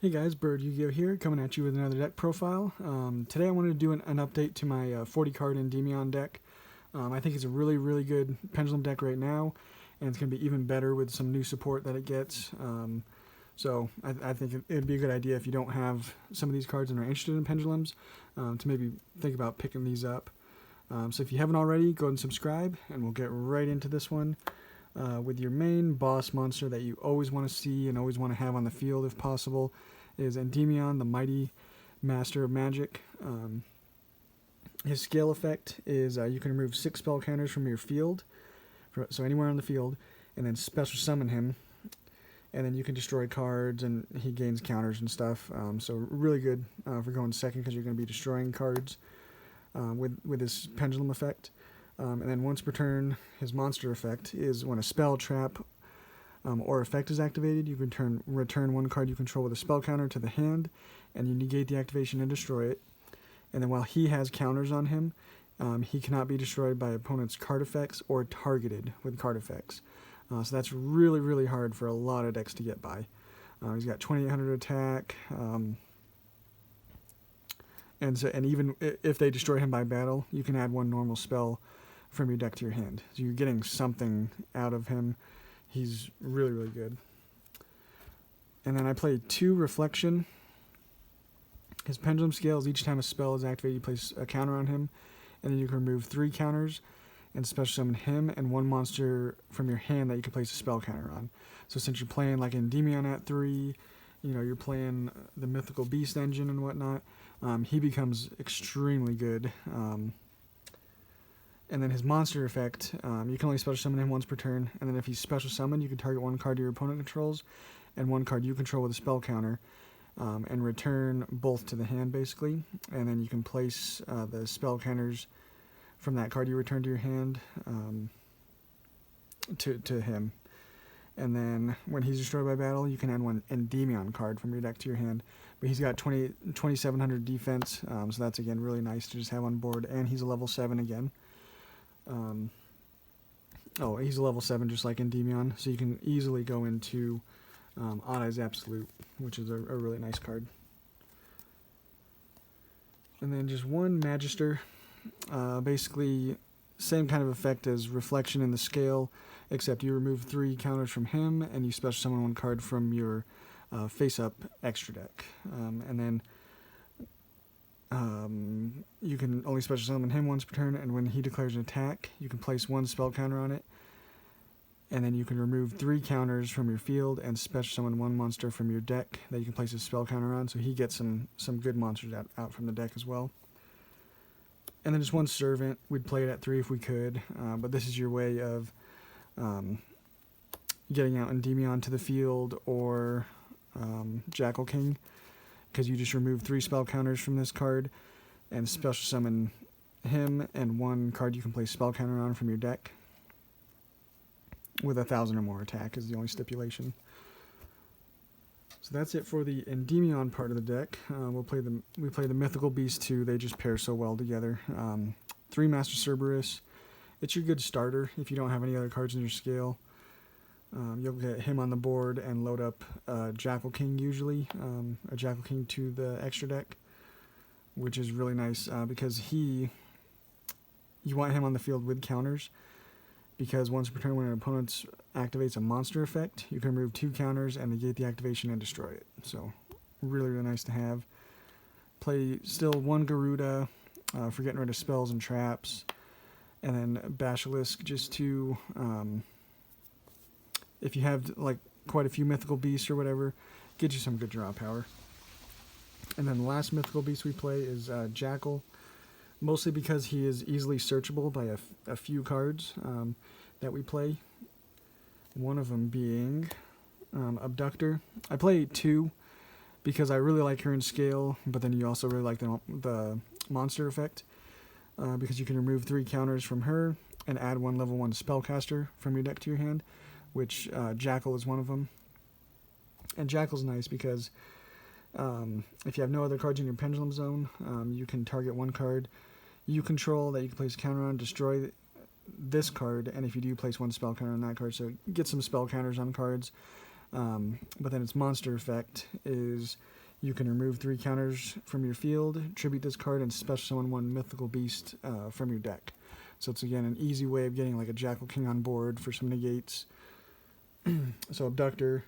Hey guys, Bird Yugioh here, coming at you with another deck profile. Today I wanted to do an update to my 40 card Endymion deck. I think it's a really good Pendulum deck right now, and it's going to be even better with some new support that it gets. So I think it'd be a good idea if you don't have some of these cards and are interested in Pendulums, to maybe think about picking these up. So if you haven't already, go ahead and subscribe, and we'll get right into this one. With your main boss monster that you always want to see and always want to have on the field if possible is Endymion, the mighty master of magic. His scale effect is you can remove 6 spell counters from your field, so anywhere on the field, and then special summon him, and then you can destroy cards and he gains counters and stuff. So really good for going second, because you're going to be destroying cards with this pendulum effect. And then once per turn, his monster effect is when a spell, trap, or effect is activated, you can return one card you control with a spell counter to the hand, and you negate the activation and destroy it. And then while he has counters on him, he cannot be destroyed by opponent's card effects or targeted with card effects. So that's really hard for a lot of decks to get by. He's got 2800 attack, and even if they destroy him by battle, you can add one normal spell from your deck to your hand. So you're getting something out of him. He's really good. And then I play 2 Reflection. His pendulum scales, each time a spell is activated, you place a counter on him, and then you can remove 3 counters and special summon him and one monster from your hand that you can place a spell counter on. So since you're playing like Endymion at 3, you're playing the Mythical Beast engine and whatnot, he becomes extremely good. And then his monster effect, you can only special summon him once per turn, and then if he's special summoned, you can target one card your opponent controls and one card you control with a spell counter, and return both to the hand basically, and then you can place the spell counters from that card you return to your hand to him. And then when he's destroyed by battle, you can add one Endymion card from your deck to your hand. But he's got 2700 defense, so that's again really nice to just have on board, and he's a level 7 again. He's a level 7 just like Endymion, so you can easily go into Odd Eyes Absolute, which is a really nice card. And then just one Magister, basically same kind of effect as Reflection in the scale, except you remove 3 counters from him and you special summon one card from your face-up extra deck. And then you can only special summon him once per turn, and when he declares an attack, you can place 1 spell counter on it, and then you can remove 3 counters from your field and special summon 1 monster from your deck that you can place a spell counter on, so he gets some good monsters out from the deck as well. And then just 1 Servant. We'd play it at 3 if we could, but this is your way of getting out Endymion to the field, or Jackal King, because you just remove 3 spell counters from this card and special summon him and 1 card you can place spell counter on from your deck with 1000 or more attack is the only stipulation. So that's it for the Endymion part of the deck. We play the Mythical Beast too. They just pair so well together. 3 Master Cerberus. It's your good starter if you don't have any other cards in your scale. You'll get him on the board and load up Jackal King usually, a Jackal King to the extra deck, which is really nice because you want him on the field with counters, because once per turn when an opponent activates a monster effect, you can remove 2 counters and negate the activation and destroy it. So really nice to have. Play still 1 Garuda for getting rid of spells and traps, and then Basilisk just to... if you have like quite a few mythical beasts or whatever, get you some good draw power. And then the last mythical beast we play is Jackal, mostly because he is easily searchable by a few cards that we play. One of them being Abductor. I play 2 because I really like her in scale, but then you also really like the monster effect, because you can remove 3 counters from her and add 1 level 1 spellcaster from your deck to your hand, which Jackal is one of them. And Jackal's nice because if you have no other cards in your Pendulum zone, you can target 1 card you control that you can place a counter on, destroy this card, and if you do, place 1 spell counter on that card. So get some spell counters on cards, But then its monster effect is you can remove 3 counters from your field, tribute this card, and special summon 1 mythical beast from your deck. So it's, again, an easy way of getting like a Jackal King on board for some negates. So Abductor,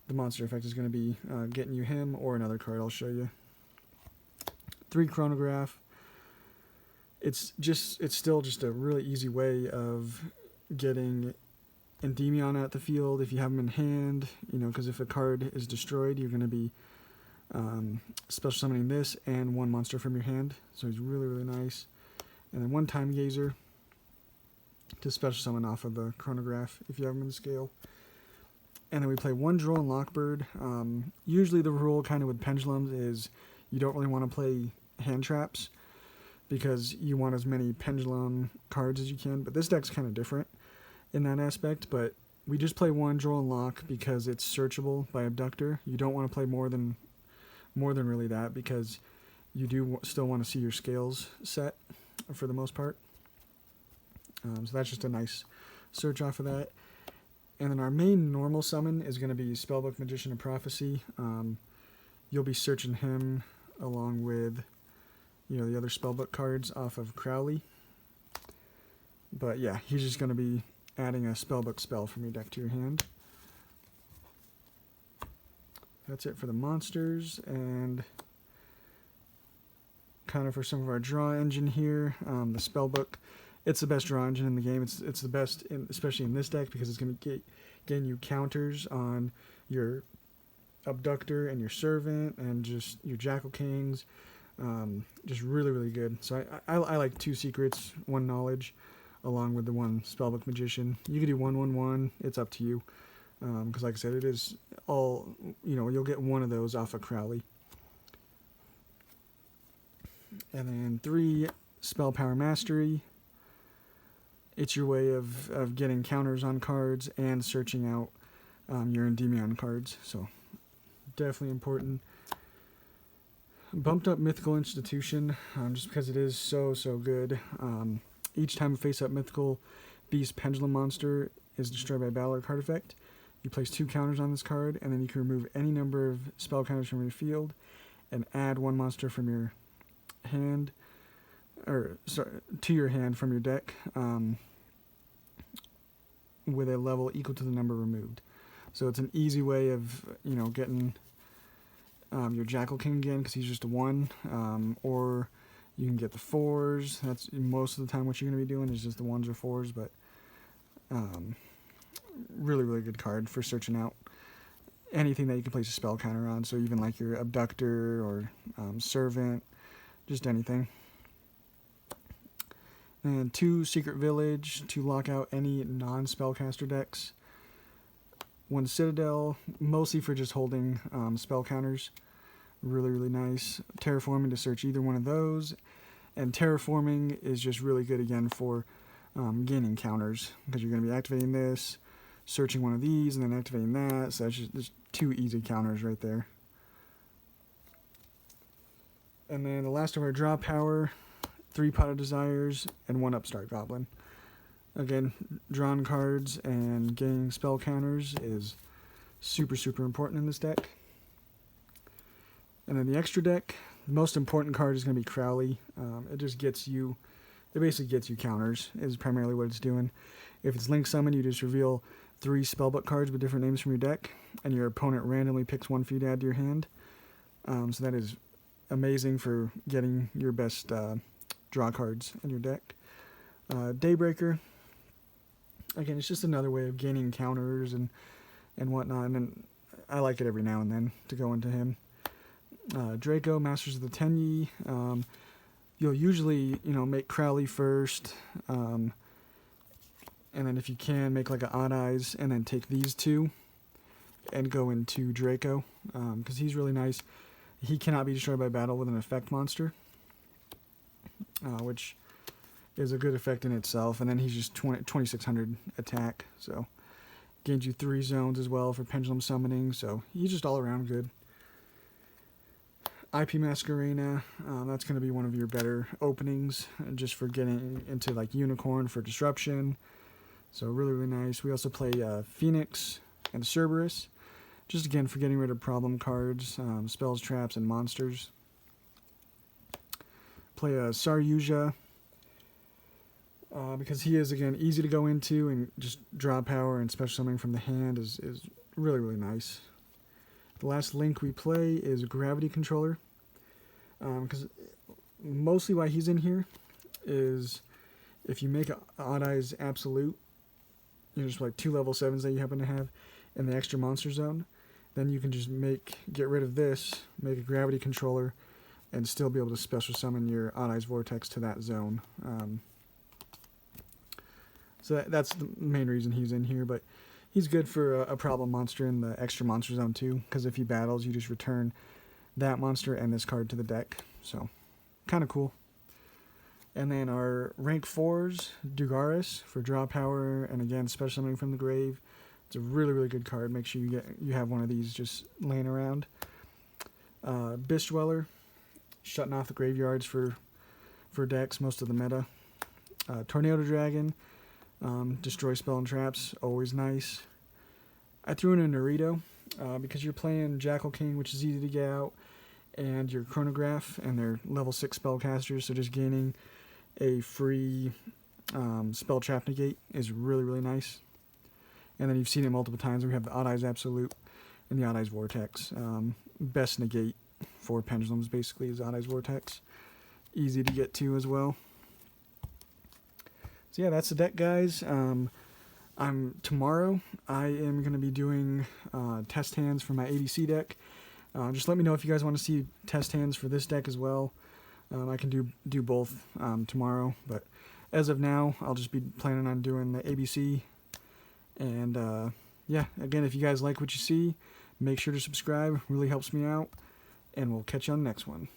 the monster effect is going to be getting you him or another card I'll show you. 3 Chronograph. It's still just a really easy way of getting Endymion at the field if you have him in hand, because if a card is destroyed, you're going to be special summoning this and 1 monster from your hand. So he's really, really nice. And then 1 Time Gazer to special summon off of the Chronograph if you have him in the scale. And then we play 1 Droll and Lockbird. Usually the rule kind of with Pendulums is you don't really want to play hand traps because you want as many Pendulum cards as you can. But this deck's kind of different in that aspect. But we just play 1 Droll and Lock because it's searchable by Abductor. You don't want to play more than really that because you do still want to see your scales set for the most part. So that's just a nice search off of that. And then our main normal summon is going to be Spellbook, Magician, and Prophecy. You'll be searching him along with, the other Spellbook cards off of Crowley. But yeah, he's just going to be adding a Spellbook spell from your deck to your hand. That's it for the monsters, and kind of for some of our draw engine here. The Spellbook, it's the best draw engine in the game. It's the best, especially in this deck, because it's going to gain you counters on your Abductor and your Servant and just your Jackal Kings. Just really, really good. So I like 2 Secrets, 1 Knowledge, along with the 1 Spellbook Magician. You can do 1/1/1. It's up to you. Because like I said, it is all, you'll get 1 of those off of Crowley. And then 3 Spell Power Mastery. It's your way of getting counters on cards and searching out your Endymion cards. So definitely important. Bumped up Mythical Institution, just because it is so good. Each time a face-up Mythical Beast Pendulum monster is destroyed by battle or card effect, you place 2 counters on this card, and then you can remove any number of spell counters from your field and add 1 monster from your hand, to your hand from your deck, with a level equal to the number removed. So it's an easy way of, getting your Jackal King again, because he's just a 1, or you can get the 4s. That's most of the time what you're going to be doing is just the 1s or 4s, but really, really good card for searching out anything that you can place a spell counter on. So even like your Abductor or Servant, just anything. And 2 Secret Village to lock out any non-spellcaster decks. 1 Citadel, mostly for just holding spell counters. Really, really nice. Terraforming to search either one of those. And Terraforming is just really good again for gaining counters, because you're going to be activating this, searching one of these, and then activating that. So that's just 2 easy counters right there. And then the last of our draw power, 3 Pot of Desires, and 1 Upstart Goblin. Again, drawn cards and gaining spell counters is super, super important in this deck. And then the extra deck, the most important card is going to be Crowley. It basically gets you counters, is primarily what it's doing. If it's Link Summon, you just reveal 3 Spellbook cards with different names from your deck, and your opponent randomly picks 1 for you to add to your hand. So that is amazing for getting your best draw cards in your deck. Daybreaker, again, it's just another way of gaining counters and whatnot, and then I like it every now and then to go into him. Draco, Masters of the Tenyi. You'll usually, make Crowley first, and then if you can, make like an Odd Eyes, and then take these 2 and go into Draco, because he's really nice. He cannot be destroyed by battle with an effect monster, which is a good effect in itself. And then he's just 2600 attack, so gains you 3 zones as well for Pendulum Summoning, so he's just all around good. IP Masquerena, that's going to be one of your better openings, just for getting into like Unicorn for Disruption. So really, really nice. We also play Phoenix and Cerberus. Just again for getting rid of problem cards, spells, traps, and monsters. Play a Yugioh, because he is, again, easy to go into, and just draw power and special summoning from the hand is really, really nice. The last link we play is Gravity Controller, because mostly why he's in here is if you make Odd Eyes Absolute, just like 2 level 7s that you happen to have in the extra monster zone, then you can just get rid of this, make a Gravity Controller, and still be able to special summon your Odd Eyes Vortex to that zone. So that's the main reason he's in here, but he's good for a problem monster in the extra monster zone too, because if he battles, you just return that monster and this card to the deck. So, kind of cool. And then our rank 4s, Dugaris for draw power, and again, special summoning from the grave. It's a really, really good card. Make sure you have one of these just laying around. Bish Dweller, shutting off the graveyards for decks, most of the meta. Tornado Dragon, destroy spell and traps, always nice. I threw in a Naruto, because you're playing Jackal King, which is easy to get out, and your Chronograph, and they're level 6 spellcasters, so just gaining a free spell trap negate is really, really nice. And then you've seen it multiple times. We have the Odd Eyes Absolute and the Odd Eyes Vortex. Best negate for Pendulums, basically, is Odd Eyes Vortex. Easy to get to as well. So yeah, that's the deck, guys. Tomorrow I am going to be doing test hands for my ADC deck. Just let me know if you guys want to see test hands for this deck as well. I can do both tomorrow, but as of now, I'll just be planning on doing the ABC. And yeah, again, if you guys like what you see, make sure to subscribe. Really helps me out, and we'll catch you on the next one.